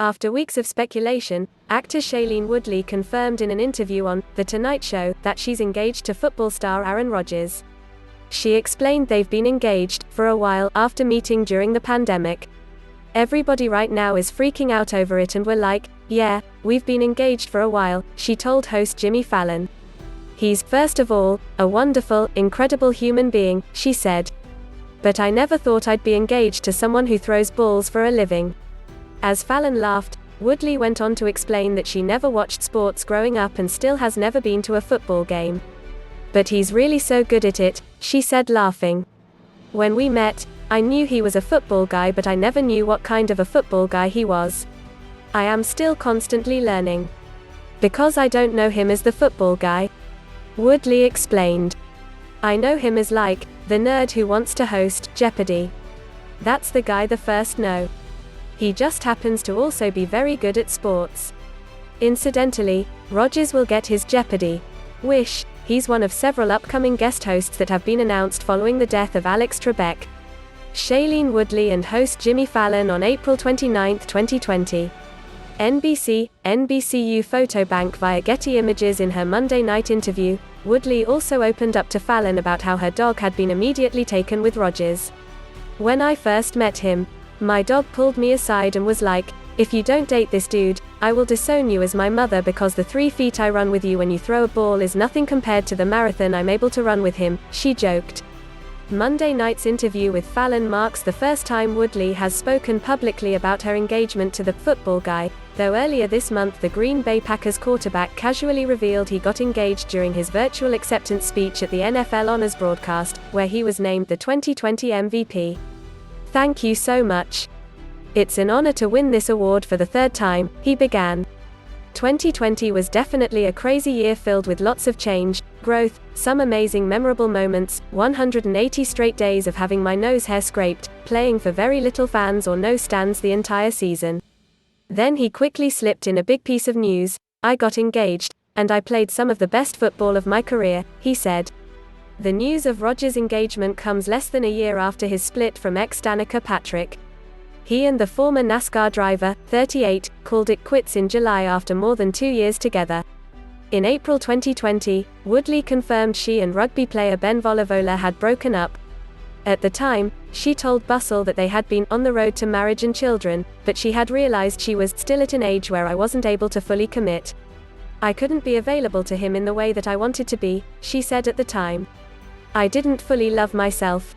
After weeks of speculation, actor Shailene Woodley confirmed in an interview on The Tonight Show that she's engaged to football star Aaron Rodgers. She explained they've been engaged for a while after meeting during the pandemic. "Everybody right now is freaking out over it and we're like, yeah, we've been engaged for a while," she told host Jimmy Fallon. "He's, first of all, a wonderful, incredible human being," she said. "But I never thought I'd be engaged to someone who throws balls for a living." As Fallon laughed, Woodley went on to explain that she never watched sports growing up and still has never been to a football game. "But he's really so good at it," she said, laughing. "When we met, I knew he was a football guy, but I never knew what kind of a football guy he was. I am still constantly learning. Because I don't know him as the football guy," Woodley explained. "I know him as like, the nerd who wants to host Jeopardy. That's the guy the first know. He just happens to also be very good at sports." Incidentally, Rodgers will get his Jeopardy wish. He's one of several upcoming guest hosts that have been announced following the death of Alex Trebek. Shailene Woodley and host Jimmy Fallon on April 29, 2020. NBCU Photo Bank via Getty Images. In her Monday night interview, Woodley also opened up to Fallon about how her dog had been immediately taken with Rodgers. "When I first met him, my dog pulled me aside and was like, 'If you don't date this dude, I will disown you as my mother because the 3 feet I run with you when you throw a ball is nothing compared to the marathon I'm able to run with him," she joked. Monday night's interview with Fallon marks the first time Woodley has spoken publicly about her engagement to the football guy, though earlier this month the Green Bay Packers quarterback casually revealed he got engaged during his virtual acceptance speech at the NFL Honors broadcast, where he was named the 2020 MVP. "Thank you so much. It's an honor to win this award for the 3rd time," he began. 2020 was definitely a crazy year filled with lots of change, growth, some amazing memorable moments, 180 straight days of having my nose hair scraped, playing for very little fans or no stands the entire season. Then he quickly slipped in a big piece of news: "I got engaged, and I played some of the best football of my career," he said. The news of Rodgers' engagement comes less than a year after his split from ex Danica Patrick. He and the former NASCAR driver, 38, called it quits in July after more than 2 years together. In April 2020, Woodley confirmed she and rugby player Ben Volavola had broken up. At the time, she told Bustle that they had been on the road to marriage and children, but she had realized she was still at an age where I wasn't able to fully commit. "I couldn't be available to him in the way that I wanted to be," she said at the time. "I didn't fully love myself.